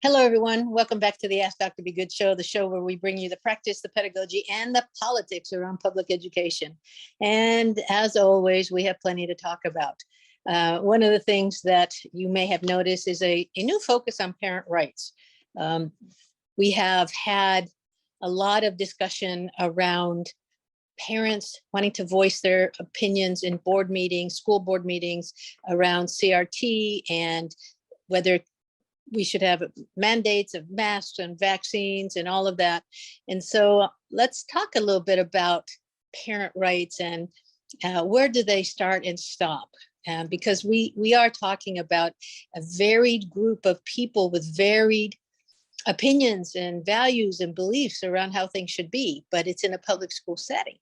Hello, everyone. Welcome back to the Ask Dr. Be Good show, the show where we bring you the practice, the pedagogy, and the politics around public education. And as always, we have plenty to talk about. One of the things that you may have noticed is a new focus on parent rights. We have had a lot of discussion around parents wanting to voice their opinions in board meetings, school board meetings around CRT and whether we should have mandates of masks and vaccines and all of that. And so let's talk a little bit about parent rights and where do they start and stop? Because we are talking about a varied group of people with varied opinions and values and beliefs around how things should be, but it's in a public school setting.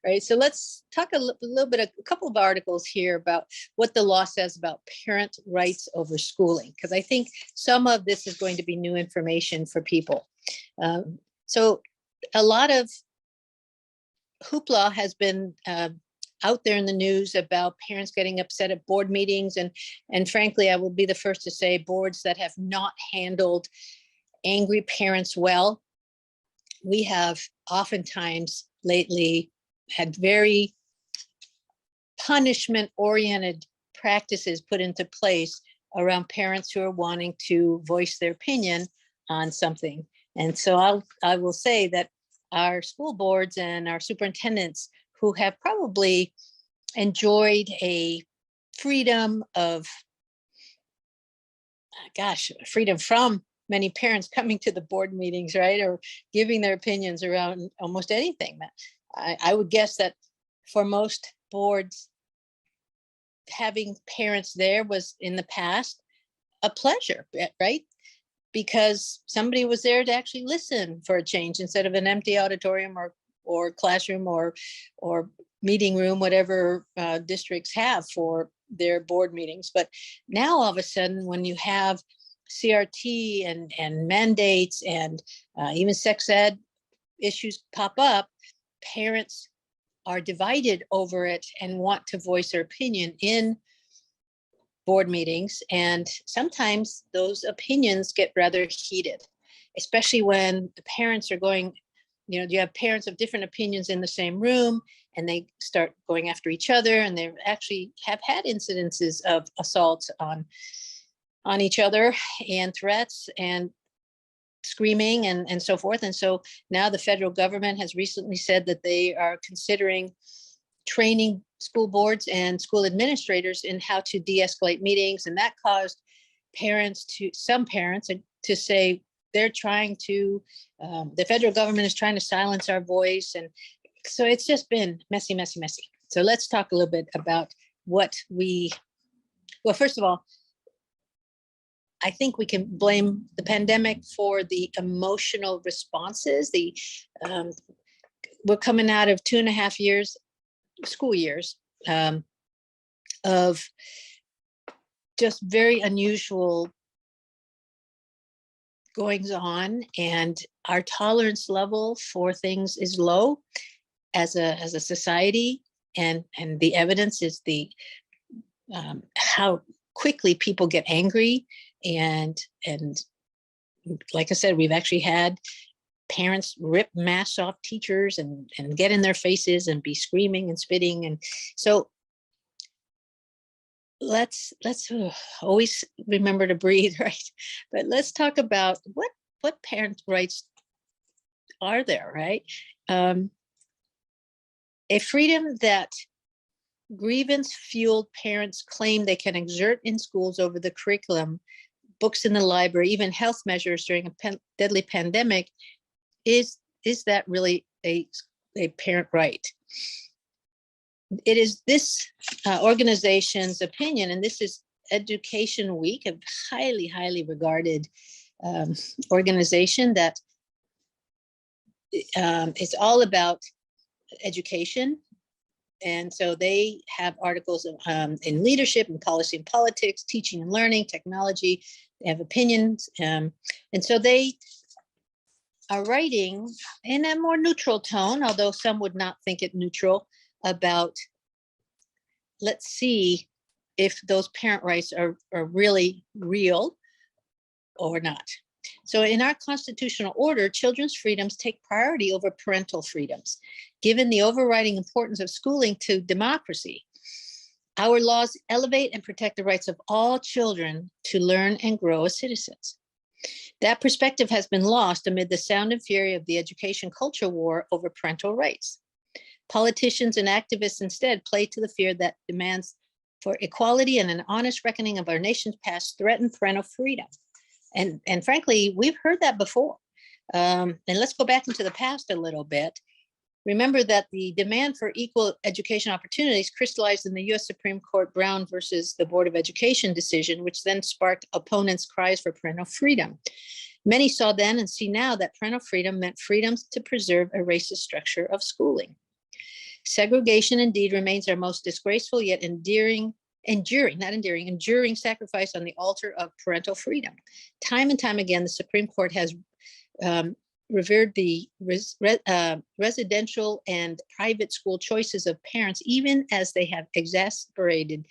Right. So let's talk a little bit, a couple of articles here about what the law says about parent rights over schooling, because I think some of this is going to be new information for people. So a lot of hoopla has been out there in the news about parents getting upset at board meetings. And frankly, I will be the first to say boards that have not handled angry parents well. We have oftentimes lately had very punishment-oriented practices put into place around parents who are wanting to voice their opinion on something. And so I will say that our school boards and our superintendents who have probably enjoyed a freedom of, freedom from many parents coming to the board meetings, right, or giving their opinions around almost anything. I would guess that for most boards, having parents there was in the past a pleasure, right? Because somebody was there to actually listen for a change instead of an empty auditorium or classroom or meeting room, whatever districts have for their board meetings. But now all of a sudden, when you have CRT and mandates and even sex ed issues pop up, parents are divided over it and want to voice their opinion in board meetings. And sometimes those opinions get rather heated, especially when the parents are going, you have parents of different opinions in the same room and they start going after each other. And they actually have had incidences of assaults on each other and threats and screaming and so forth. And so now the federal government has recently said that they are considering training school boards and school administrators in how to de-escalate meetings. And that caused some parents to say they're trying to, the federal government is trying to silence our voice. And so it's just been messy, messy, messy. So let's talk a little bit about well, first of all, I think we can blame the pandemic for the emotional responses. We're coming out of 2.5 years, school years, of just very unusual goings on, and our tolerance level for things is low as a society, and the evidence is how quickly people get angry. And like I said, we've actually had parents rip masks off teachers and get in their faces and be screaming and spitting. And so let's always remember to breathe, right? But let's talk about what parent rights are there, right? A freedom that grievance-fueled parents claim they can exert in schools over the curriculum, books in the library, even health measures during a deadly pandemic, is that really a parent right? It is this organization's opinion, and this is Education Week, a highly, highly regarded organization that is all about education. And so they have articles in leadership and policy and politics, teaching and learning, technology. They have opinions. And so they are writing in a more neutral tone, although some would not think it neutral, about let's see if those parent rights are really real or not. So in our constitutional order, children's freedoms take priority over parental freedoms, given the overriding importance of schooling to democracy. Our laws elevate and protect the rights of all children to learn and grow as citizens. That perspective has been lost amid the sound and fury of the education culture war over parental rights. Politicians and activists instead play to the fear that demands for equality and an honest reckoning of our nation's past threaten parental freedom. And frankly, we've heard that before. And let's go back into the past a little bit. Remember that the demand for equal education opportunities crystallized in the US Supreme Court Brown versus the Board of Education decision, which then sparked opponents' cries for parental freedom. Many saw then and see now that parental freedom meant freedoms to preserve a racist structure of schooling. Segregation indeed remains our most disgraceful yet enduring sacrifice on the altar of parental freedom. Time and time again, the Supreme Court has revered the residential and private school choices of parents, even as they have exacerbated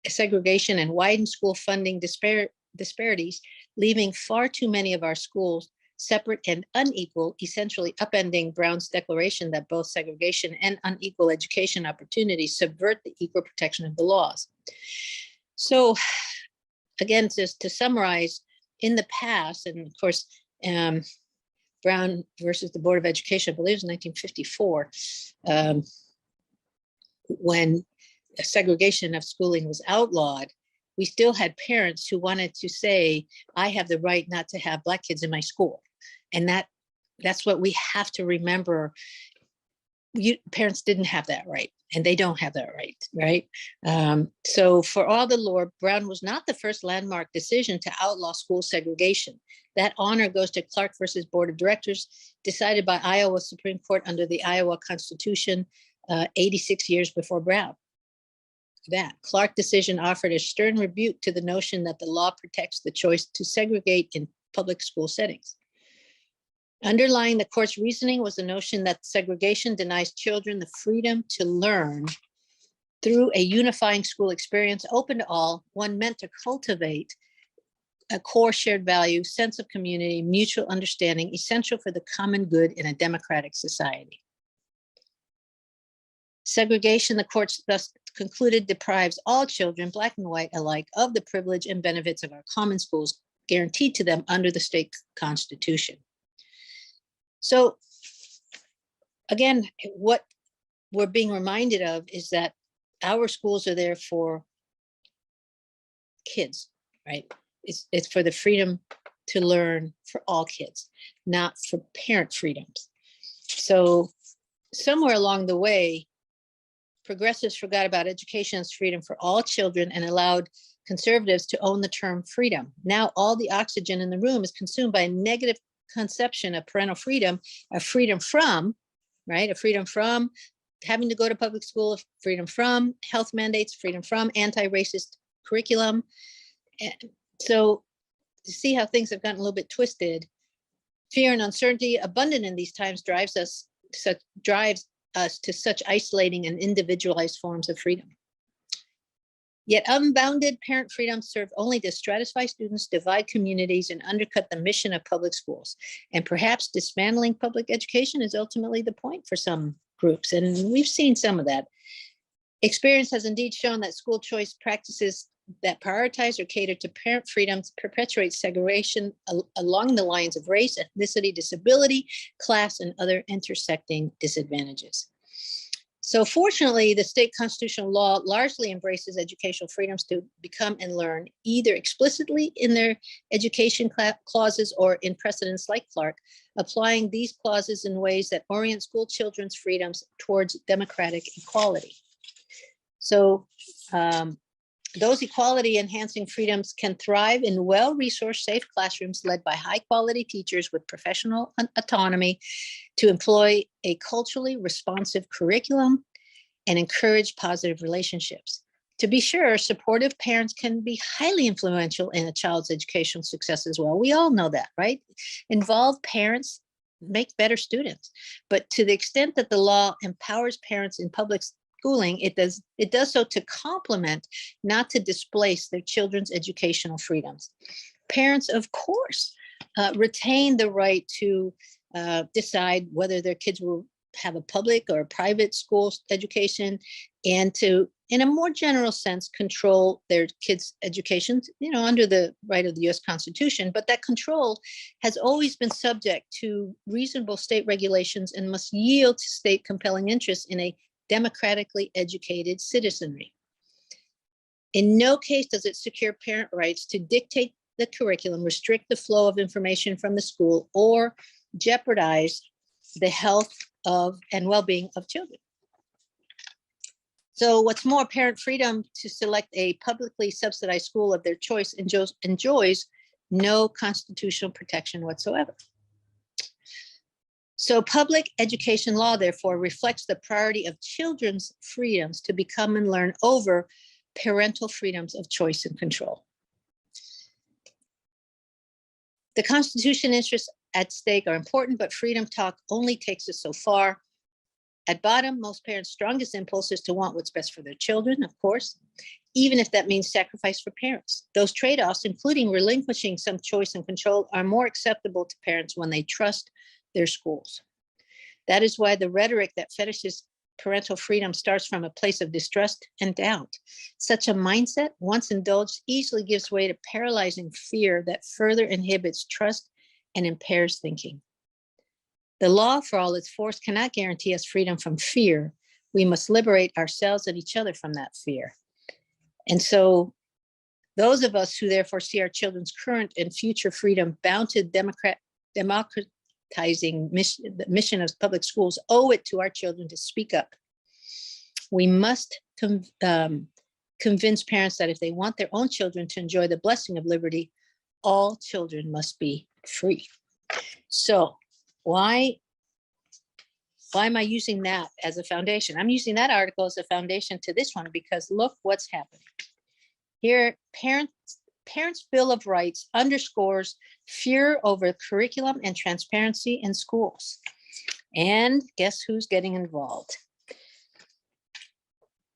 segregation and widened school funding disparities, leaving far too many of our schools separate and unequal, essentially upending Brown's declaration that both segregation and unequal education opportunities subvert the equal protection of the laws. So again, just to summarize, in the past, and of course, Brown versus the Board of Education, I believe it was 1954, when segregation of schooling was outlawed, we still had parents who wanted to say, I have the right not to have Black kids in my school. And that's what we have to remember. Parents didn't have that right, and they don't have that right? So for all the lore, Brown was not the first landmark decision to outlaw school segregation. That honor goes to Clark versus Board of Directors, decided by Iowa Supreme Court under the Iowa Constitution 86 years before Brown. That Clark decision offered a stern rebuke to the notion that the law protects the choice to segregate in public school settings. Underlying the court's reasoning was the notion that segregation denies children the freedom to learn through a unifying school experience open to all, one meant to cultivate a core shared value, sense of community, mutual understanding, essential for the common good in a democratic society. Segregation, the courts thus concluded, deprives all children, Black and white alike, of the privilege and benefits of our common schools guaranteed to them under the state constitution. So again, what we're being reminded of is that our schools are there for kids, right? It's for the freedom to learn for all kids, not for parent freedoms. So somewhere along the way, progressives forgot about education as freedom for all children and allowed conservatives to own the term freedom. Now all the oxygen in the room is consumed by a negative conception of parental freedom, a freedom from, right? A freedom from having to go to public school, freedom from health mandates, freedom from anti-racist curriculum. And so to see how things have gotten a little bit twisted, fear and uncertainty abundant in these times drives us to such isolating and individualized forms of freedom. Yet unbounded parent freedom serve only to stratify students, divide communities, and undercut the mission of public schools. And perhaps dismantling public education is ultimately the point for some groups, and we've seen some of that. Experience has indeed shown that school choice practices that prioritize or cater to parent freedoms perpetuate segregation along the lines of race, ethnicity, disability, class, and other intersecting disadvantages. So fortunately, the state constitutional law largely embraces educational freedoms to become and learn, either explicitly in their education clauses or in precedents like Clark, applying these clauses in ways that orient school children's freedoms towards democratic equality. So those equality enhancing freedoms can thrive in well-resourced, safe classrooms led by high-quality teachers with professional autonomy to employ a culturally responsive curriculum and encourage positive relationships. To be sure, supportive parents can be highly influential in a child's educational success as well. We all know that, right? Involved parents make better students. But to the extent that the law empowers parents in public schooling, it does so to complement, not to displace their children's educational freedoms. Parents, of course, retain the right to decide whether their kids will have a public or a private school education, and to, in a more general sense, control their kids' education, under the right of the U.S. Constitution. But that control has always been subject to reasonable state regulations and must yield to state compelling interests in a democratically educated citizenry. In no case does it secure parent rights to dictate the curriculum, restrict the flow of information from the school, or jeopardize the health of and well-being of children. So what's more, parent freedom to select a publicly subsidized school of their choice enjoys no constitutional protection whatsoever. So public education law, therefore, reflects the priority of children's freedoms to become and learn over parental freedoms of choice and control. The Constitution interests at stake are important, but freedom talk only takes us so far. At bottom, most parents' strongest impulse is to want what's best for their children, of course, even if that means sacrifice for parents. Those trade-offs, including relinquishing some choice and control, are more acceptable to parents when they trust their schools. That is why the rhetoric that fetishes parental freedom starts from a place of distrust and doubt. Such a mindset, once indulged, easily gives way to paralyzing fear that further inhibits trust and impairs thinking. The law, for all its force, cannot guarantee us freedom from fear. We must liberate ourselves and each other from that fear. And so those of us who therefore see our children's current and future freedom bound to democratizing the mission of public schools owe it to our children to speak up. We must convince parents that if they want their own children to enjoy the blessing of liberty, all children must be free. So why am I using that as a foundation? I'm using that article as a foundation to this one because look what's happening. Here, Parents' Bill of Rights underscores fear over curriculum and transparency in schools. And guess who's getting involved?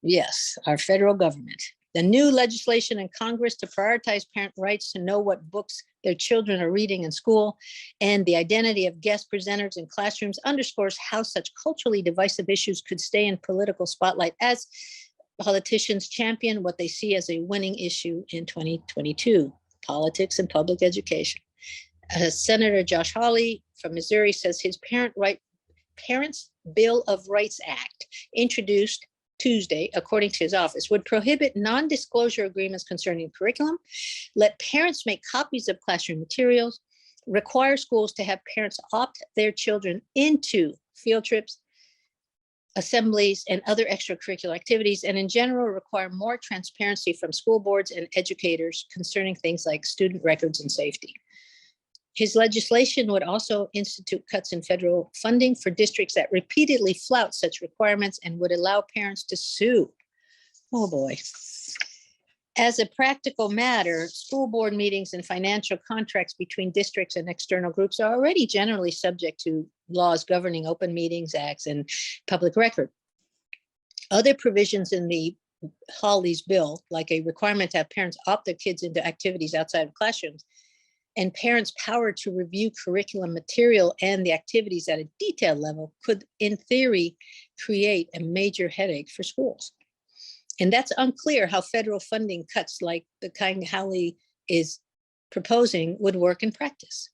Yes, our federal government. The new legislation in Congress to prioritize parent rights to know what books their children are reading in school and the identity of guest presenters in classrooms underscores how such culturally divisive issues could stay in political spotlight as politicians champion what they see as a winning issue in 2022, politics and public education. Senator Josh Hawley from Missouri says his Parents' Bill of Rights Act, introduced Tuesday, according to his office, would prohibit non-disclosure agreements concerning curriculum, let parents make copies of classroom materials, require schools to have parents opt their children into field trips, assemblies, and other extracurricular activities, and in general require more transparency from school boards and educators concerning things like student records and safety. His legislation would also institute cuts in federal funding for districts that repeatedly flout such requirements and would allow parents to sue. Oh boy. As a practical matter, school board meetings and financial contracts between districts and external groups are already generally subject to laws governing open meetings acts and public record. Other provisions in the Hawley's bill, like a requirement to have parents opt their kids into activities outside of classrooms, and parents' power to review curriculum material and the activities at a detailed level could, in theory, create a major headache for schools. And that's unclear how federal funding cuts like the kind Hawley is proposing would work in practice.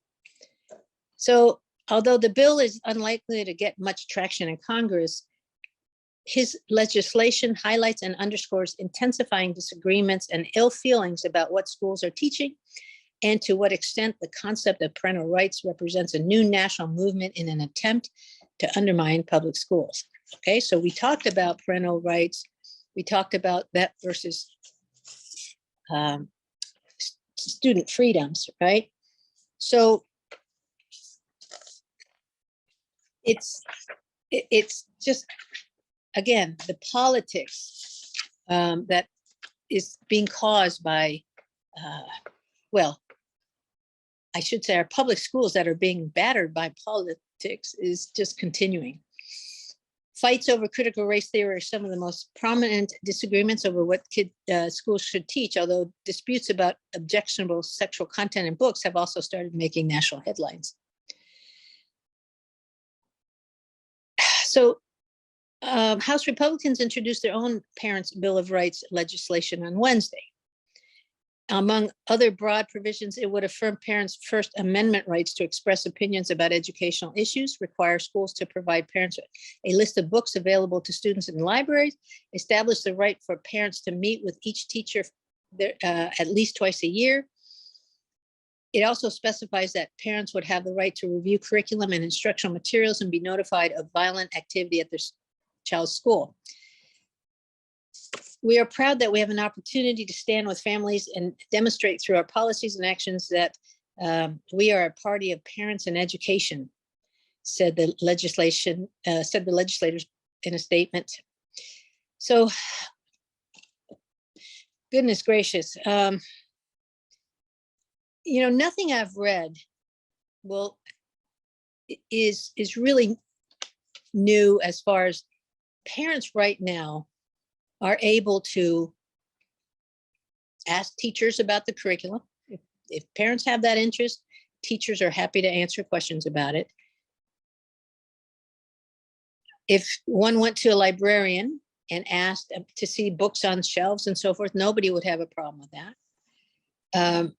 So although the bill is unlikely to get much traction in Congress, his legislation highlights and underscores intensifying disagreements and ill feelings about what schools are teaching and to what extent the concept of parental rights represents a new national movement in an attempt to undermine public schools. Okay, so we talked about parental rights. We talked about that versus student freedoms, right? So it's just, again, the politics that is being caused by, well, I should say our public schools that are being battered by politics is just continuing. Fights over critical race theory are some of the most prominent disagreements over what schools should teach, although disputes about objectionable sexual content in books have also started making national headlines. So House Republicans introduced their own Parents' Bill of Rights legislation on Wednesday. Among other broad provisions, it would affirm parents' First Amendment rights to express opinions about educational issues, require schools to provide parents a list of books available to students in libraries, establish the right for parents to meet with each teacher at least twice a year. It also specifies that parents would have the right to review curriculum and instructional materials and be notified of violent activity at their child's school. We are proud that we have an opportunity to stand with families and demonstrate through our policies and actions that we are a party of parents and education, said the legislators in a statement. So, goodness gracious, nothing I've read is really new as far as parents right now are able to ask teachers about the curriculum. If parents have that interest, teachers are happy to answer questions about it. If one went to a librarian and asked to see books on shelves and so forth, nobody would have a problem with that.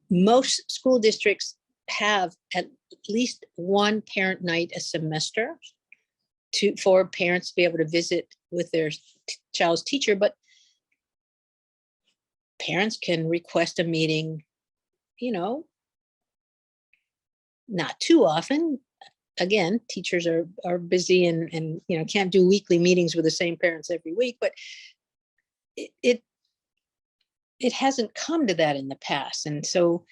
Most school districts have at least one parent night a semester for parents to be able to visit with their child's teacher, but parents can request a meeting, not too often. Again, teachers are busy and can't do weekly meetings with the same parents every week, but it hasn't come to that in the past. And so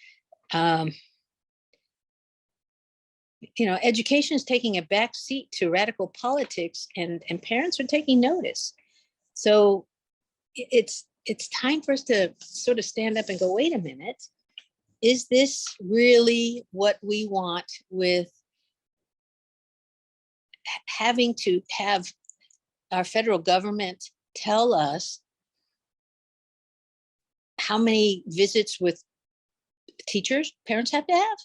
education is taking a back seat to radical politics, and parents are taking notice. So it's time for us to sort of stand up and go, wait a minute, is this really what we want with having to have our federal government tell us how many visits with teachers parents have to have?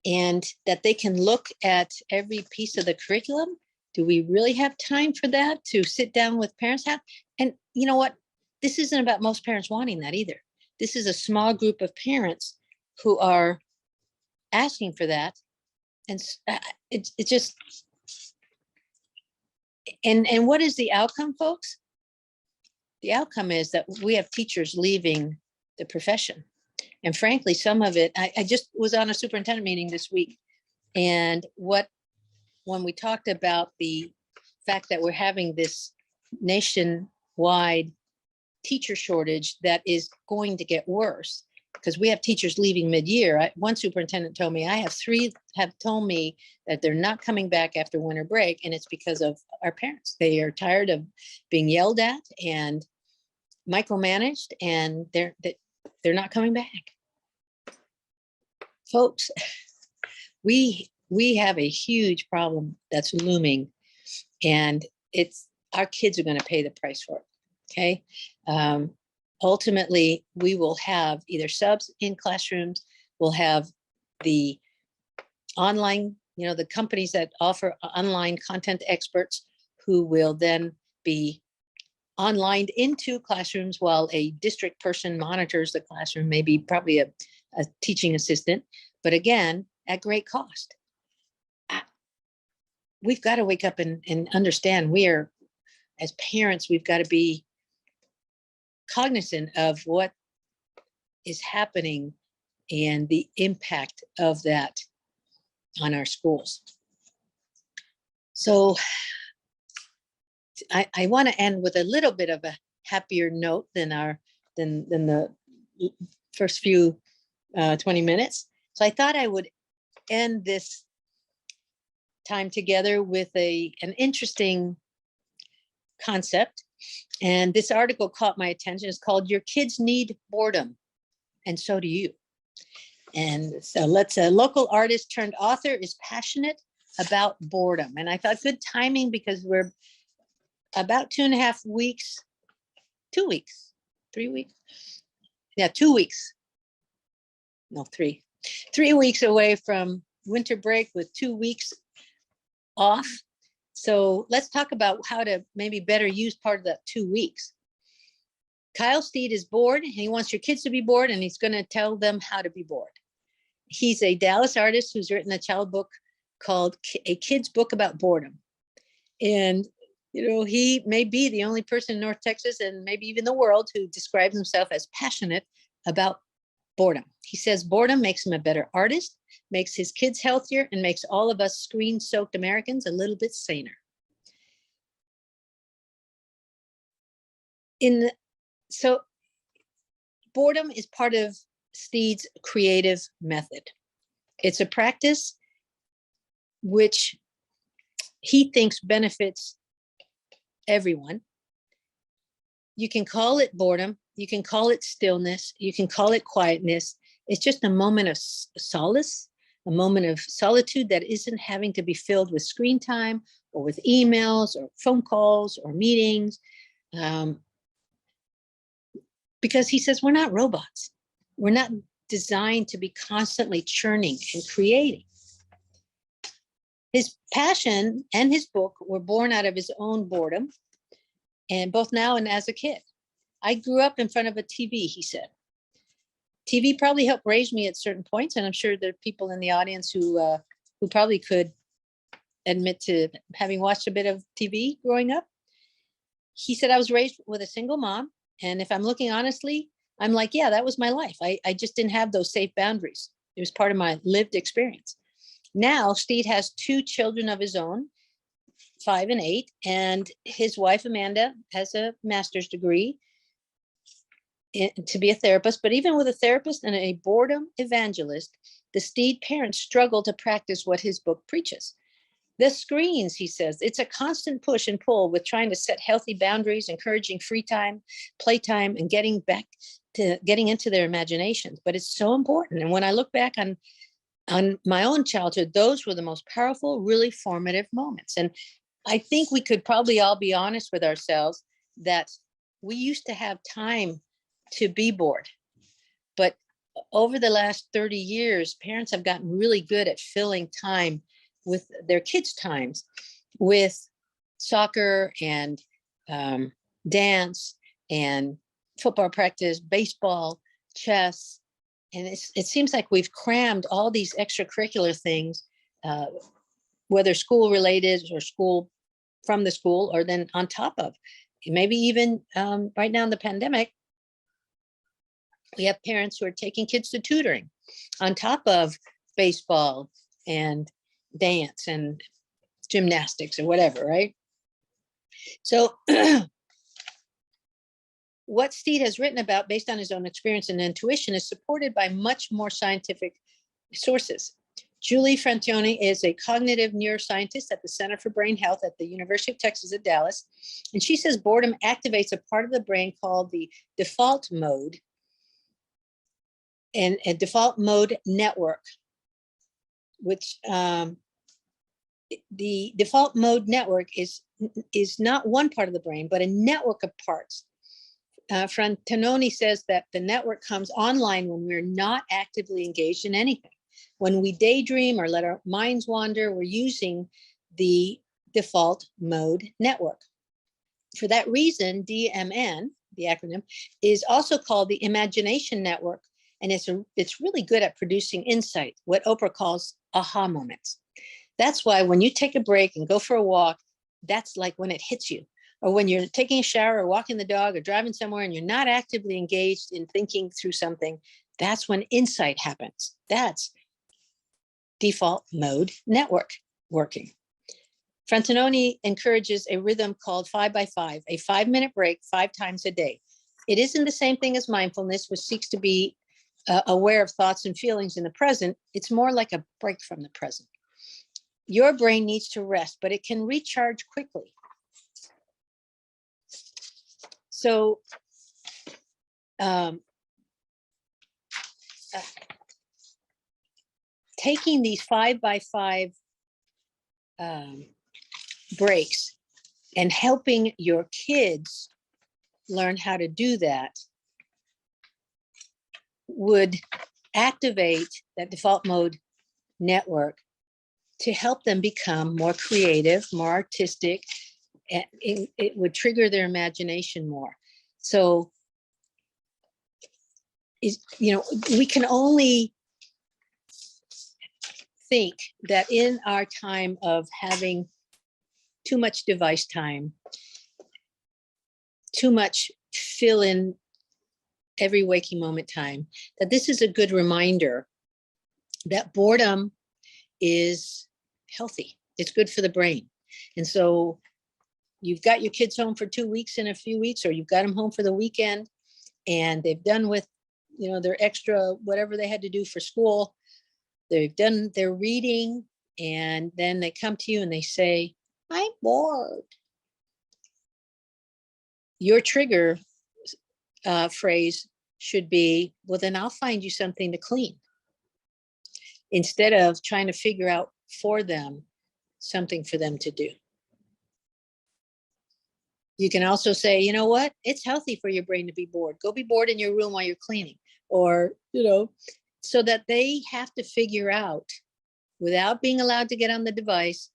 And that they can look at every piece of the curriculum? Do we really have time for that, to sit down with parents? And you know what? This isn't about most parents wanting that either. This is a small group of parents who are asking for that. And it just, and what is the outcome, folks? The outcome is that we have teachers leaving the profession. And frankly, some of it, I just was on a superintendent meeting this week, and when we talked about the fact that we're having this nationwide teacher shortage that is going to get worse because we have teachers leaving mid-year. One superintendent told me, I have 3 have told me that they're not coming back after winter break, and it's because of our parents. They are tired of being yelled at and micromanaged, and they're not coming back. Folks, we have a huge problem that's looming, and our kids are going to pay the price for it. Okay. Ultimately, we will have either subs in classrooms, we'll have the online, the companies that offer online content experts who will then be online into classrooms while a district person monitors the classroom, maybe probably a teaching assistant, but again, at great cost. We've got to wake up and understand as parents, we've got to be cognizant of what is happening and the impact of that on our schools. So I want to end with a little bit of a happier note than the first few 20 minutes. So I thought I would end this time together with an interesting concept. And this article caught my attention. It's called "Your Kids Need Boredom, and So Do You." And so a local artist turned author is passionate about boredom. And I thought good timing because we're about 2.5 weeks, 2 weeks, 3 weeks. Yeah, 2 weeks. No, 3. 3 weeks away from winter break with 2 weeks off. So let's talk about how to maybe better use part of that 2 weeks. Kyle Steed is bored, and he wants your kids to be bored, and he's going to tell them how to be bored. He's a Dallas artist who's written a child book called A Kid's Book About Boredom. And, he may be the only person in North Texas and maybe even the world who describes himself as passionate about boredom. He says boredom makes him a better artist, makes his kids healthier, and makes all of us screen-soaked Americans a little bit saner. So boredom is part of Steed's creative method. It's a practice which he thinks benefits everyone. You can call it boredom. You can call it stillness. You can call it quietness. It's just a moment of solace, a moment of solitude that isn't having to be filled with screen time or with emails or phone calls or meetings. Because he says we're not robots. We're not designed to be constantly churning and creating. His passion and his book were born out of his own boredom, and both now and as a kid. I grew up in front of a TV, he said. TV probably helped raise me at certain points, and I'm sure there are people in the audience who probably could admit to having watched a bit of TV growing up. He said, I was raised with a single mom, and if I'm looking honestly, I'm like, yeah, that was my life. I just didn't have those safe boundaries. It was part of my lived experience. Now, Steed has 2 children of his own, 5 and 8, and his wife, Amanda, has a master's degree to be a therapist. But even with a therapist and a boredom evangelist, the Steed parents struggle to practice what his book preaches. The screens, he says, it's a constant push and pull with trying to set healthy boundaries, encouraging free time, playtime, and getting into their imaginations. But it's so important. And when I look back on my own childhood, those were the most powerful, really formative moments. And I think we could probably all be honest with ourselves that we used to have time to be bored. But over the last 30 years, parents have gotten really good at filling time with their kids' times, with soccer and dance and football practice, baseball, chess. And it seems like we've crammed all these extracurricular things, whether school related or school from the school, or then on top of, maybe even right now in the pandemic, we have parents who are taking kids to tutoring on top of baseball and dance and gymnastics or whatever, right? So what Steed has written about based on his own experience and intuition is supported by much more scientific sources. Julie Frantoni is a cognitive neuroscientist at the Center for Brain Health at the University of Texas at Dallas. And she says boredom activates a part of the brain called the default mode and a default mode network, which the default mode network is not one part of the brain, but a network of parts. Frantoni says that the network comes online when we're not actively engaged in anything. When we daydream or let our minds wander, we're using the default mode network. For that reason, DMN, the acronym, is also called the imagination network, and it's really good at producing insight, what Oprah calls aha moments. That's why when you take a break and go for a walk, that's like when it hits you. Or when you're taking a shower or walking the dog or driving somewhere and you're not actively engaged in thinking through something, that's when insight happens. That's default mode network working. Frantoni encourages a rhythm called 5 by 5, a 5-minute break 5 times a day. It isn't the same thing as mindfulness, which seeks to be aware of thoughts and feelings in the present. It's more like a break from the present. Your brain needs to rest, but it can recharge quickly. So taking these 5 by 5 breaks And helping your kids learn how to do that would activate that default mode network to help them become more creative, more artistic, and it would trigger their imagination more. So, we can only think that in our time of having too much device time, too much fill in every waking moment time, that this is a good reminder that boredom is healthy. It's good for the brain. And so you've got your kids home for 2 weeks in a few weeks, or you've got them home for the weekend, and they've done with, their extra, whatever they had to do for school. They've done their reading, and then they come to you and they say, I'm bored. Your trigger phrase should be, well, then I'll find you something to clean, instead of trying to figure out for them something for them to do. You can also say, you know what? It's healthy for your brain to be bored. Go be bored in your room while you're cleaning. Or, so that they have to figure out, without being allowed to get on the device,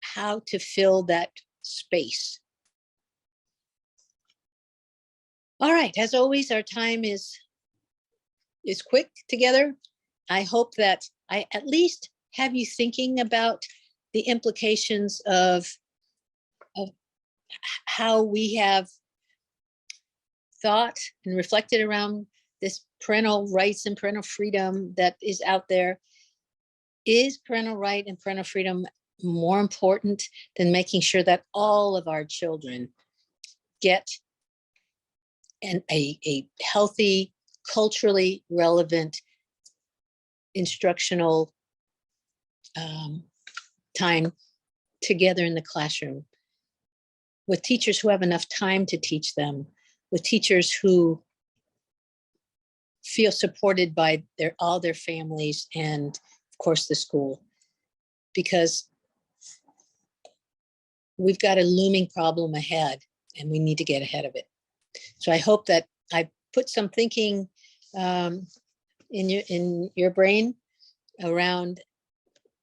how to fill that space. All right. As always, our time is quick together. I hope that I at least have you thinking about the implications of how we have thought and reflected around this parental rights and parental freedom that is out there. Is parental right and parental freedom more important than making sure that all of our children get a healthy, culturally relevant, instructional time together in the classroom, with teachers who have enough time to teach them, with teachers who feel supported by all their families and, of course, the school, because we've got a looming problem ahead and we need to get ahead of it. So I hope that I put some thinking in your brain around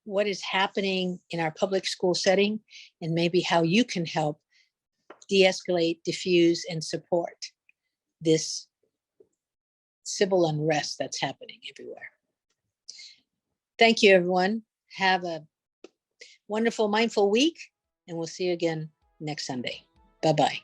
what is happening in our public school setting, and maybe how you can help de-escalate, diffuse, and support this civil unrest that's happening everywhere. Thank you, everyone. Have a wonderful, mindful week, and we'll see you again next Sunday. Bye-bye.